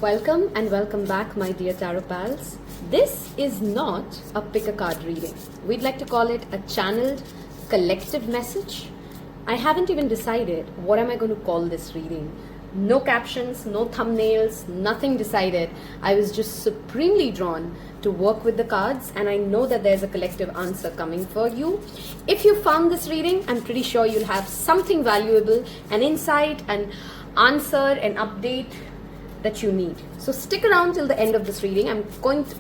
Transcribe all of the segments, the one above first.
Welcome and welcome back, my dear Tarot pals. This is not a pick a card reading. We'd like to call it a channeled collective message. I haven't even decided what am I going to call this reading. No captions, no thumbnails, nothing decided. I was just supremely drawn to work with the cards, and I know that there's a collective answer coming for you. If you found this reading, I'm pretty sure you'll have something valuable, an insight, an answer, an update that you need. So stick around till the end of this reading.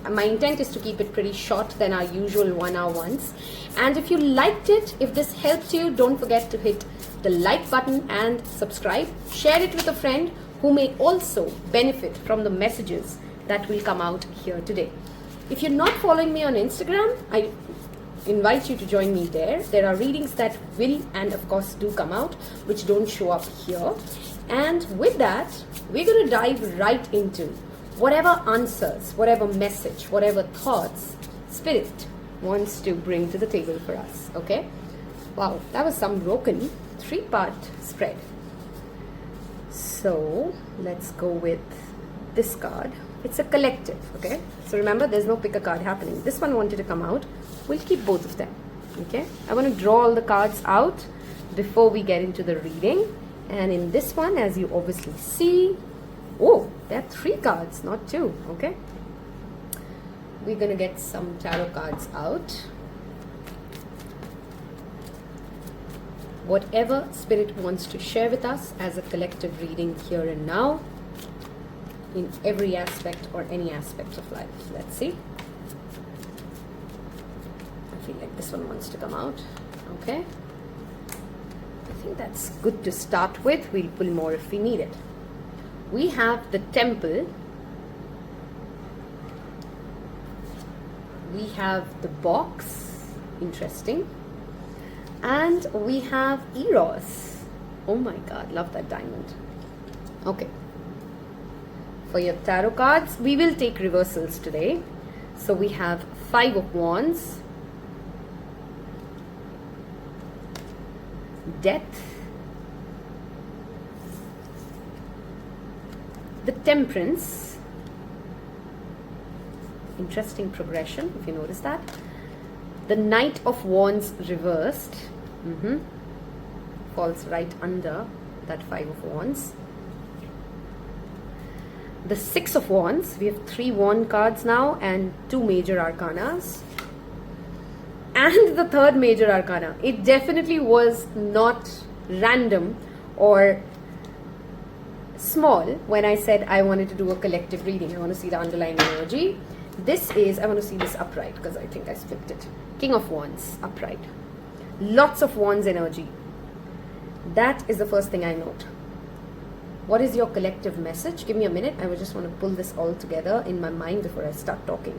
My intent is to keep it pretty short than our usual 1 hour ones. And if you liked it, if this helped you, don't forget to hit the like button and subscribe. Share it with a friend who may also benefit from the messages that will come out here today. If you're not following me on Instagram, I invite you to join me there. There are readings that will and of course do come out, which don't show up here. And with that, we're going to dive right into whatever answers, whatever message, whatever thoughts Spirit wants to bring to the table for us. Okay? Wow, that was some broken 3-part spread. So let's go with this card. It's a collective, okay? So remember, there's no pick a card happening. This one wanted to come out. We'll keep both of them, okay? I want to draw all the cards out before we get into the reading. And in this one, as you obviously see, oh, there are 3 cards, not 2, okay? We're going to get some tarot cards out. Whatever Spirit wants to share with us as a collective reading here and now, in every aspect or any aspect of life. Let's see. I feel like this one wants to come out, okay? I think that's good to start with. We'll pull more if we need it. We have the Temple. We have the Box. Interesting. And we have Eros. Oh my God, love that diamond. Okay. For your tarot cards, we will take reversals today. So we have 5 of Wands, Death, the Temperance. Interesting progression, if you notice that. The Knight of Wands reversed. Falls right under that 5 of Wands. The 6 of Wands. We have 3 Wand cards now and 2 major arcanas. And the 3rd major arcana. It definitely was not random or small when I said I wanted to do a collective reading. I want to see the underlying energy. This is, I want to see this upright because I think I flipped it. King of Wands, upright. Lots of Wands energy. That is the first thing I note. What is your collective message? Give me a minute. I would just want to pull this all together in my mind before I start talking.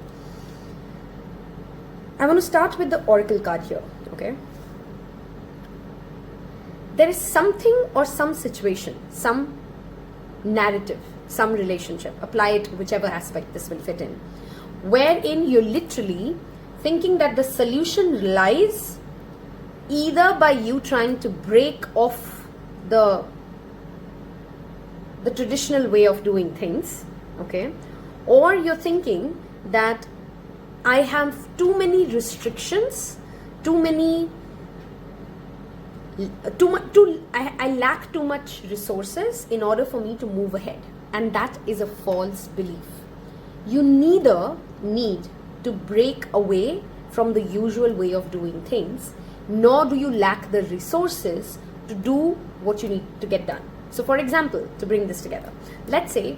I want to start with the Oracle card here, okay? There is something or some situation, some narrative, some relationship, apply it whichever aspect this will fit in, wherein you're literally thinking that the solution lies either by you trying to break off the traditional way of doing things, okay? Or you're thinking that I have too many restrictions, I lack too much resources in order for me to move ahead. And that is a false belief. You neither need to break away from the usual way of doing things, nor do you lack the resources to do what you need to get done. So for example, to bring this together, let's say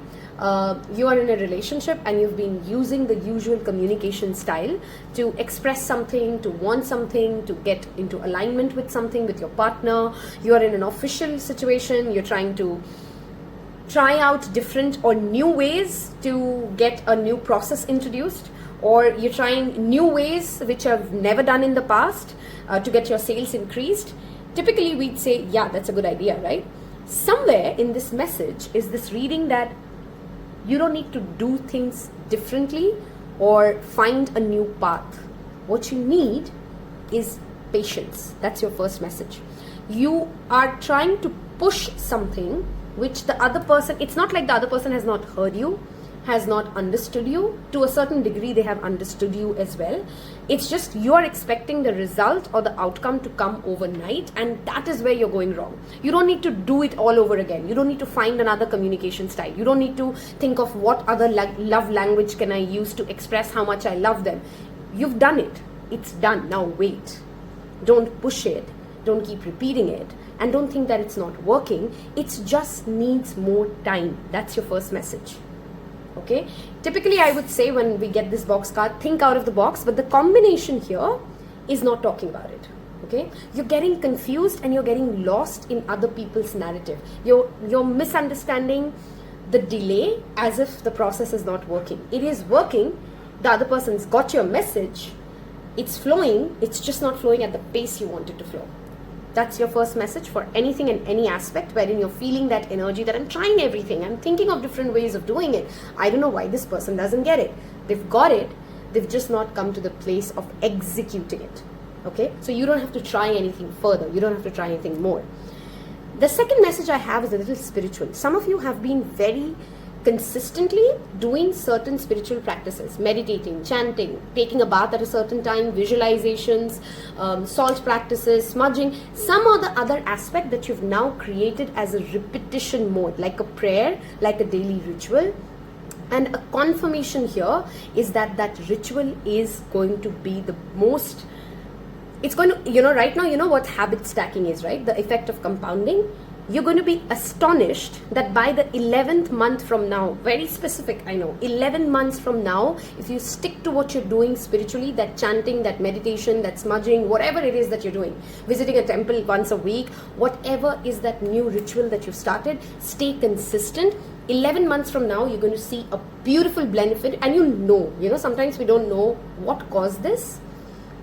you are in a relationship and you've been using the usual communication style to express something, to want something, to get into alignment with something with your partner. You are in an official situation, you're trying to try out different or new ways to get a new process introduced, or you're trying new ways which I've never done in the past to get your sales increased. Typically we'd say, yeah, that's a good idea, right? Somewhere in this message is this reading that you don't need to do things differently or find a new path. What you need is patience. That's your first message. You are trying to push something which the other person, it's not like the other person has not heard you. has not understood you. To a certain degree, they have understood you as well. It's just you are expecting the result or the outcome to come overnight, and that is where you're going wrong. You don't need to do it all over again. You don't need to find another communication style. You don't need to think of what other love language can I use to express how much I love them. You've done it. It's done. Now wait. Don't push it. Don't keep repeating it. And don't think that it's not working. It just needs more time. That's your first message. Okay? Typically, I would say when we get this box card, think out of the box. But the combination here is not talking about it. Okay? You're getting confused and you're getting lost in other people's narrative. You're misunderstanding the delay as if the process is not working. It is working. The other person's got your message. It's flowing. It's just not flowing at the pace you want it to flow. That's your first message for anything and any aspect wherein you're feeling that energy that I'm trying everything. I'm thinking of different ways of doing it. I don't know why this person doesn't get it. They've got it. They've just not come to the place of executing it. Okay? So you don't have to try anything further. You don't have to try anything more. The second message I have is a little spiritual. Some of you have been very consistently doing certain spiritual practices, meditating, chanting, taking a bath at a certain time, visualizations, salt practices, smudging, some or the other aspect that you've now created as a repetition mode, like a prayer, like a daily ritual. And a confirmation here is that that ritual is going to be the most, it's going to, right now, what habit stacking is, right? The effect of compounding. You're going to be astonished that by the 11th month from now, very specific, I know, 11 months from now, if you stick to what you're doing spiritually, that chanting, that meditation, that smudging, whatever it is that you're doing, visiting a temple once a week, whatever is that new ritual that you've started, stay consistent. 11 months from now, you're going to see a beautiful benefit, and sometimes we don't know what caused this.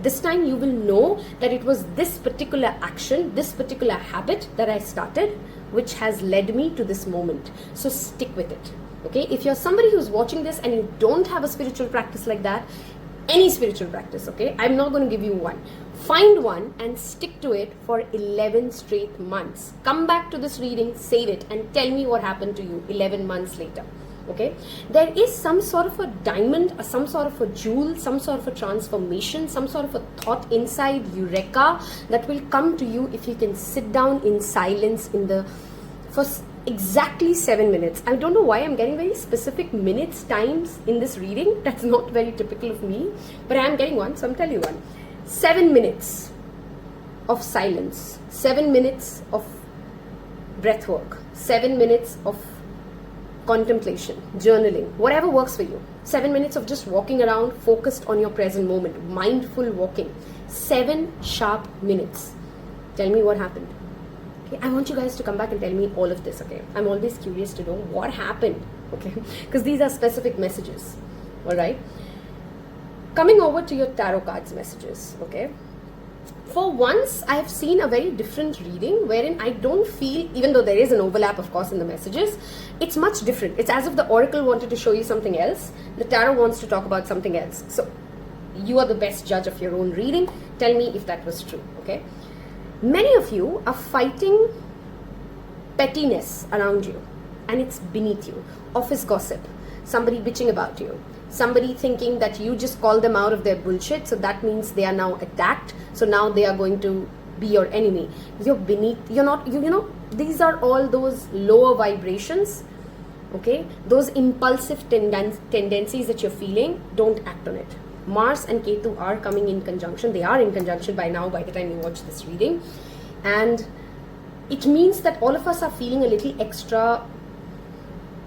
This time you will know that it was this particular action, this particular habit that I started, which has led me to this moment. So stick with it. Okay? If you're somebody who's watching this and you don't have a spiritual practice like that, any spiritual practice, okay? I'm not going to give you one. Find one and stick to it for 11 straight months. Come back to this reading, save it, and tell me what happened to you 11 months later. Okay, there is some sort of a diamond, some sort of a jewel, some sort of a transformation, some sort of a thought inside, eureka, that will come to you if you can sit down in silence for exactly 7 minutes. I don't know why I'm getting very specific minutes, times in this reading. That's not very typical of me, but I am getting one, so I'm telling you one. 7 minutes of silence, 7 minutes of breath work, 7 minutes of contemplation, journaling, whatever works for you. 7 minutes of just walking around, focused on your present moment, mindful walking. 7 sharp minutes. Tell me what happened. Okay, I want you guys to come back and tell me all of this, okay? I'm always curious to know what happened, okay? Because these are specific messages, all right? Coming over to your tarot cards messages, okay? For once, I have seen a very different reading wherein I don't feel, even though there is an overlap, of course, in the messages, it's much different. It's as if the oracle wanted to show you something else. The tarot wants to talk about something else. So, you are the best judge of your own reading. Tell me if that was true, okay? Many of you are fighting pettiness around you, and it's beneath you. Office gossip, somebody bitching about you, somebody thinking that you just call them out of their bullshit, so that means they are now attacked, so now they are going to be your enemy. You're beneath, you're not, these are all those lower vibrations, okay? Those impulsive tendencies that you're feeling, don't act on it. Mars and Ketu are coming in conjunction. They are in conjunction by now, by the time you watch this reading. And it means that all of us are feeling a little extra,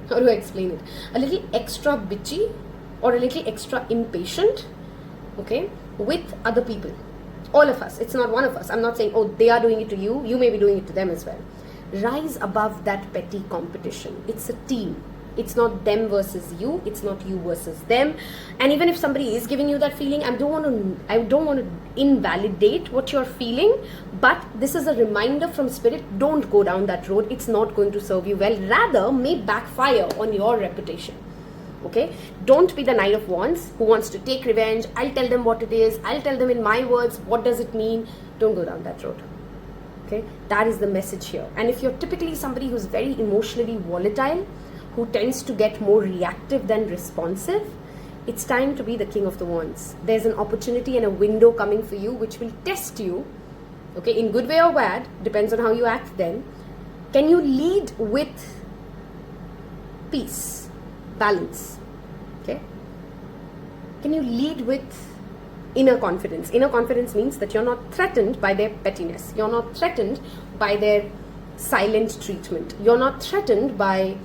how do I explain it? A little extra bitchy or a little extra impatient, okay, with other people. All of us. It's not one of us. I'm not saying, oh, they are doing it to you. You may be doing it to them as well. Rise above that petty competition. It's a team. It's not them versus you. It's not you versus them. And even if somebody is giving you that feeling, I don't want to invalidate what you're feeling. But this is a reminder from spirit. Don't go down that road. It's not going to serve you well. Rather, may backfire on your reputation. Okay? Don't be the Knight of Wands who wants to take revenge. I'll tell them what it is. I'll tell them in my words. What does it mean? Don't go down that road. Okay? That is the message here. And if you're typically somebody who's very emotionally volatile, who tends to get more reactive than responsive, it's time to be the King of the Wands. There's an opportunity and a window coming for you which will test you, okay, in good way or bad, depends on how you act then. Can you lead with peace, balance, okay? Can you lead with inner confidence? Inner confidence means that you're not threatened by their pettiness. You're not threatened by their silent treatment. You're not threatened by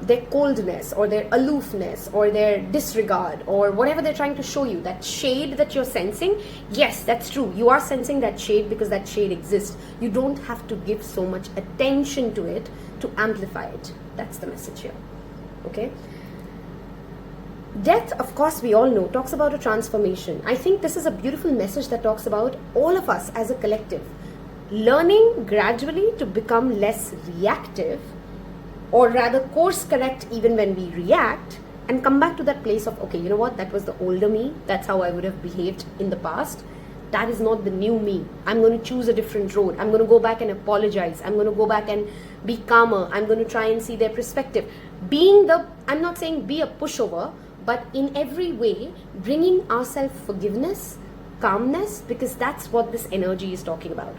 their coldness or their aloofness or their disregard or whatever they're trying to show you. That shade that you're sensing, yes, that's true. You are sensing that shade because that shade exists. You don't have to give so much attention to it to amplify it. That's the message here. Okay? Death, of course, we all know, talks about a transformation. I think this is a beautiful message that talks about all of us as a collective learning gradually to become less reactive, or rather course correct even when we react, and come back to that place of, okay, you know what, that was the older me, that's how I would have behaved in the past, that is not the new me. I'm going to choose a different road. I'm going to go back and apologize. I'm going to go back and be calmer. I'm going to try and see their perspective. I'm not saying be a pushover, but in every way bringing ourselves forgiveness, calmness, because that's what this energy is talking about.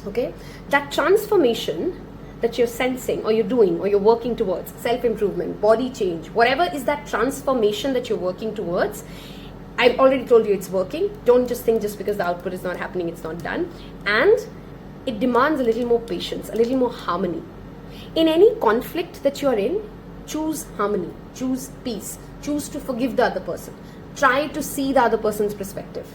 Okay, that transformation that you're sensing or you're doing or you're working towards, self-improvement, body change, whatever is that transformation that you're working towards, I've already told you it's working. Don't just think just because the output is not happening, it's not done. And it demands a little more patience, a little more harmony. In any conflict that you're in, choose harmony, choose peace, choose to forgive the other person. Try to see the other person's perspective.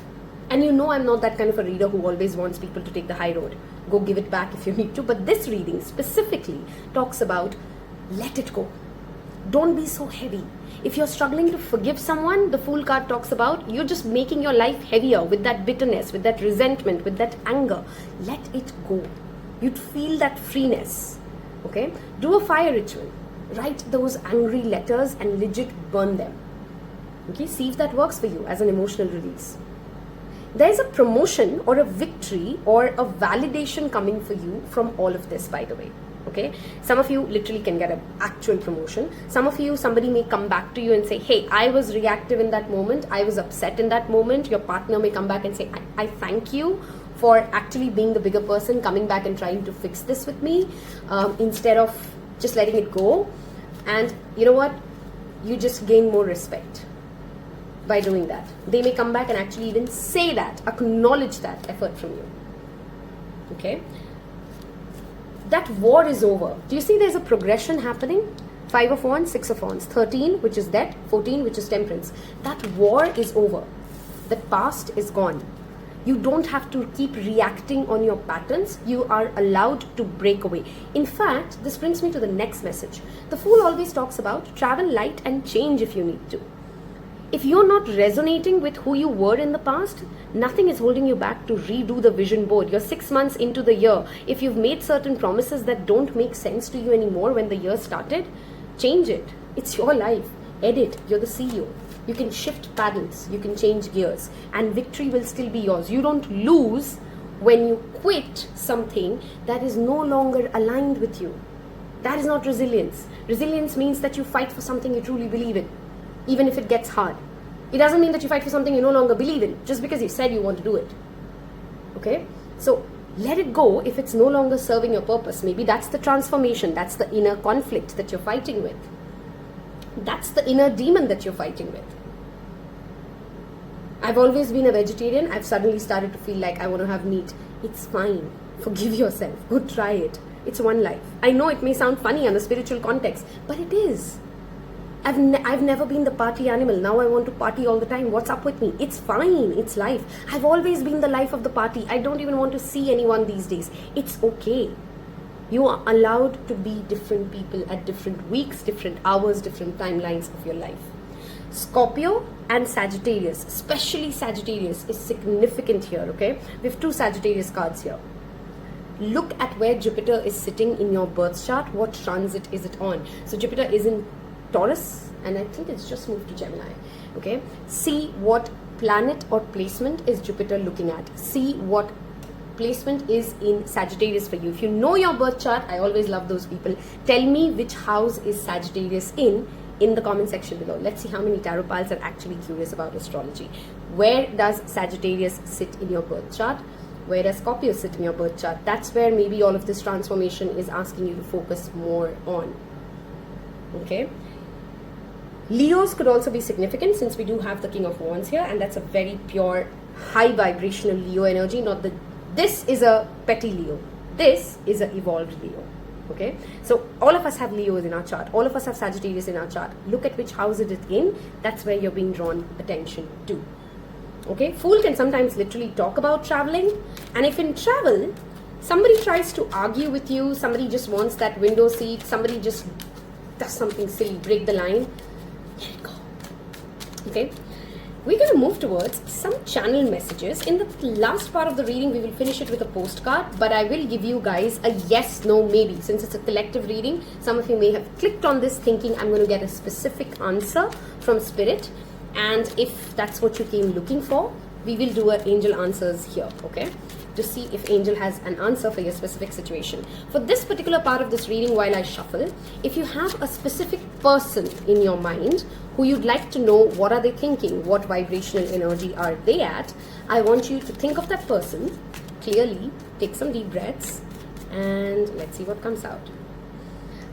And you know I'm not that kind of a reader who always wants people to take the high road. Go give it back if you need to. But this reading specifically talks about let it go. Don't be so heavy. If you're struggling to forgive someone, the Fool card talks about you're just making your life heavier with that bitterness, with that resentment, with that anger. Let it go. You'd feel that freeness. Okay? Do a fire ritual. Write those angry letters and legit burn them. Okay? See if that works for you as an emotional release. There's a promotion or a victory or a validation coming for you from all of this, by the way. Okay, some of you literally can get an actual promotion. Some of you, somebody may come back to you and say, hey, I was reactive in that moment, I was upset in that moment. Your partner may come back and say, I thank you for actually being the bigger person, coming back and trying to fix this with me, instead of just letting it go. And you know what, you just gain more respect by doing that. They may come back and actually even say that, acknowledge that effort from you. Okay, that war is over. Do you see there's a progression happening? 5 of Wands, 6 of Wands, 13, which is death, 14, which is temperance. That war is over. The past is gone. You don't have to keep reacting on your patterns. You are allowed to break away. In fact, this brings me to the next message. The Fool always talks about travel light and change if you need to. If you're not resonating with who you were in the past, nothing is holding you back to redo the vision board. You're 6 months into the year. If you've made certain promises that don't make sense to you anymore when the year started, change it. It's your life. Edit. You're the CEO. You can shift paddles. You can change gears. And victory will still be yours. You don't lose when you quit something that is no longer aligned with you. That is not resilience. Resilience means that you fight for something you truly believe in, even if it gets hard. It doesn't mean that you fight for something you no longer believe in, just because you said you want to do it. Okay? So, let it go if it's no longer serving your purpose. Maybe that's the transformation, that's the inner conflict that you're fighting with. That's the inner demon that you're fighting with. I've always been a vegetarian. I've suddenly started to feel like I want to have meat. It's fine. Forgive yourself. Go try it. It's one life. I know it may sound funny on a spiritual context, but it is. I've never been the party animal. Now I want to party all the time. What's up with me? It's fine. It's life. I've always been the life of the party. I don't even want to see anyone these days. It's okay. You are allowed to be different people at different weeks, different hours, different timelines of your life. Scorpio and Sagittarius, especially Sagittarius, is significant here, okay? We have 2 Sagittarius cards here. Look at where Jupiter is sitting in your birth chart. What transit is it on? So Jupiter is in Taurus, and I think it's just moved to Gemini, okay? See what planet or placement is Jupiter looking at. See what placement is in Sagittarius for you. If you know your birth chart, I always love those people. Tell me which house is Sagittarius in the comment section below. Let's see how many tarot piles are actually curious about astrology. Where does Sagittarius sit in your birth chart? Where does Scorpio sit in your birth chart? That's where maybe all of this transformation is asking you to focus more on. Okay. Leos could also be significant since we do have the King of Wands here, and that's a very pure, high vibrational Leo energy. Not the. This is a petty Leo. This is an evolved Leo. Okay, so all of us have Leos in our chart. All of us have Sagittarius in our chart. Look at which house it is in. That's where you're being drawn attention to. Okay, Fool can sometimes literally talk about traveling, and if in travel somebody tries to argue with you, somebody just wants that window seat, somebody just does something silly, break the line, let it go. Okay, we're going to move towards some channel messages. In the last part of the reading, we will finish it with a postcard, but I will give you guys a yes, no, maybe. Since it's a collective reading, some of you may have clicked on this thinking I'm going to get a specific answer from Spirit. And if that's what you came looking for, we will do our angel answers here, okay? To see if angel has an answer for your specific situation. For this particular part of this reading, while I shuffle, if you have a specific person in your mind who you'd like to know what are they thinking, what vibrational energy are they at, I want you to think of that person clearly, take some deep breaths, and let's see what comes out.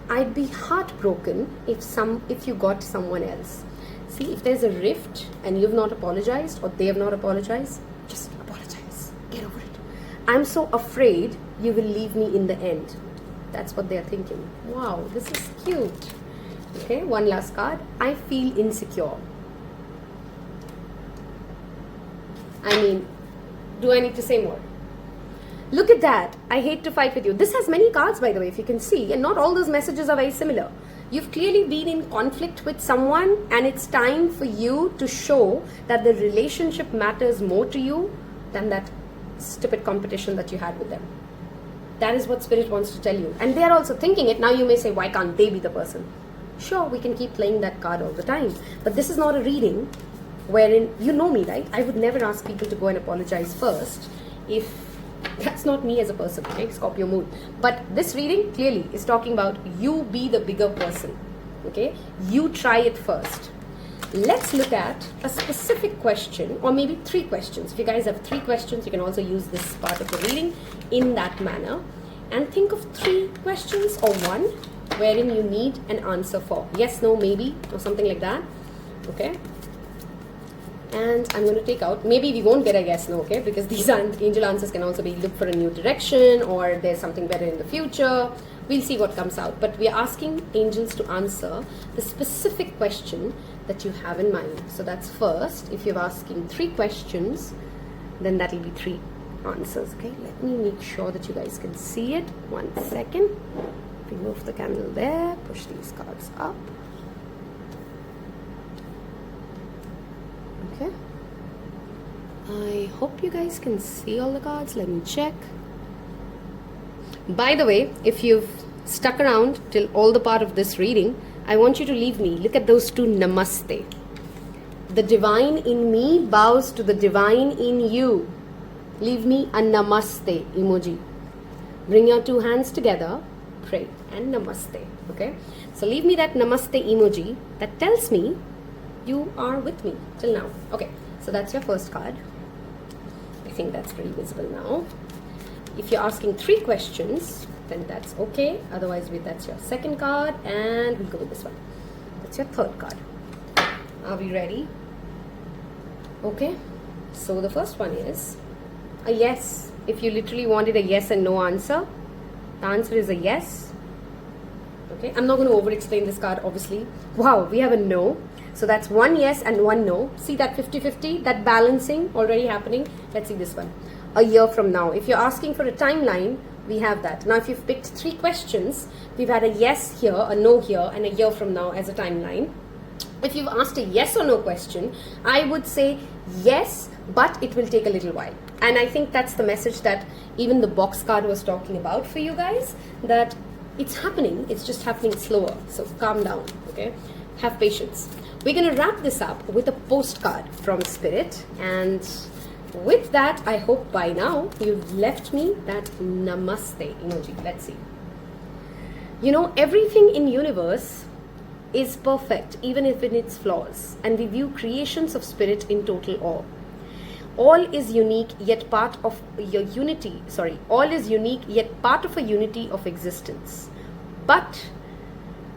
I'd be heartbroken if you got someone else. See, if there's a rift and you've not apologized or they have not apologized, just apologize. Get over it. I'm so afraid you will leave me in the end. That's what they're thinking. Wow, this is cute. Okay, one last card. I feel insecure. I mean, do I need to say more? Look at that. I hate to fight with you. This has many cards, by the way, if you can see, and not all those messages are very similar. You've clearly been in conflict with someone, and it's time for you to show that the relationship matters more to you than that stupid competition that you had with them. That is what Spirit wants to tell you. And they're also thinking it. Now you may say, why can't they be the person? Sure, we can keep playing that card all the time. But this is not a reading wherein, you know me, right? I would never ask people to go and apologize first if that's not me as a person, okay? Scorpio moon. But this reading clearly is talking about you be the bigger person, okay? You try it first. Let's look at a specific question, or maybe 3 questions. If you guys have 3 questions, you can also use this part of the reading in that manner. And think of 3 questions or 1 wherein you need an answer for. Yes, no, maybe, or something like that, okay? And I'm going to take out, maybe we won't get a yes, no, okay? Because these angel answers can also be look for a new direction, or there's something better in the future. We'll see what comes out. But we're asking angels to answer the specific question that you have in mind. So that's first. If you're asking 3 questions, then that'll be 3 answers, okay? Let me make sure that you guys can see it. 1 second. Remove the candle there. Push these cards up. Okay. I hope you guys can see all the cards. Let me check. By the way, if you've stuck around till all the part of this reading, I want you to leave me. Look at those 2 namaste. The divine in me bows to the divine in you. Leave me a namaste emoji. Bring your 2 hands together, pray, and namaste. Okay? So leave me that namaste emoji that tells me you are with me till now. Okay, so that's your first card. I think that's pretty visible now. If you're asking 3 questions, then that's okay. Otherwise, that's your second card, and we'll go with this one. That's your third card. Are we ready? Okay, so the first one is a yes. If you literally wanted a yes and no answer, the answer is a yes. Okay, I'm not going to over-explain this card, obviously. Wow, we have a no. So that's 1 yes and 1 no. See that 50-50, that balancing already happening. Let's see this one. A year from now. If you're asking for a timeline, we have that. Now, if you've picked 3 questions, we've had a yes here, a no here, and a year from now as a timeline. If you've asked a yes or no question, I would say yes, but it will take a little while. And I think that's the message that even the box card was talking about for you guys, that it's happening, it's just happening slower. So calm down, okay? Have patience. We're going to wrap this up with a postcard from Spirit, and with that, I hope by now you've left me that namaste emoji. Let's see. You know, everything in universe is perfect, even if in its flaws, and we view creations of spirit in total awe. All is unique yet part of your unity. All is unique yet part of a unity of existence. But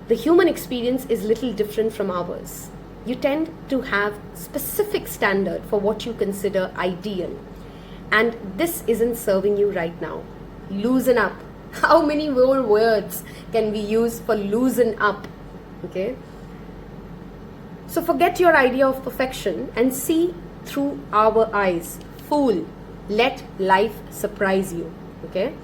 the human experience is little different from ours. You tend to have specific standard for what you consider ideal, and this isn't serving you right now. Loosen up. How many more words can we use for loosen up? Okay. So forget your idea of perfection and see through our eyes. Fool, let life surprise you. Okay.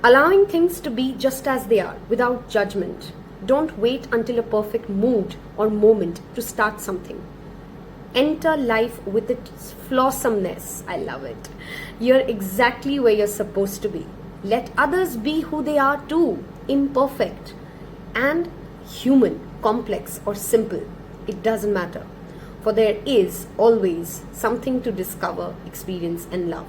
Allowing things to be just as they are without judgment. Don't wait until a perfect mood or moment to start something. Enter life with its flawsomeness. I love it. You're exactly where you're supposed to be. Let others be who they are too, imperfect and human, complex or simple. It doesn't matter. For there is always something to discover, experience and love.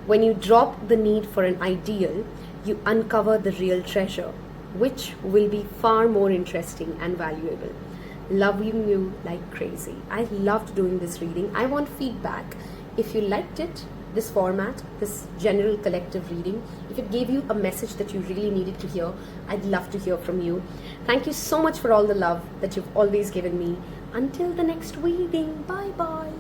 When you drop the need for an ideal, you uncover the real treasure, which will be far more interesting and valuable. Loving you like crazy. I loved doing this reading. I want feedback. If you liked it, this format, this general collective reading, if it gave you a message that you really needed to hear, I'd love to hear from you. Thank you so much for all the love that you've always given me. Until the next reading, bye bye.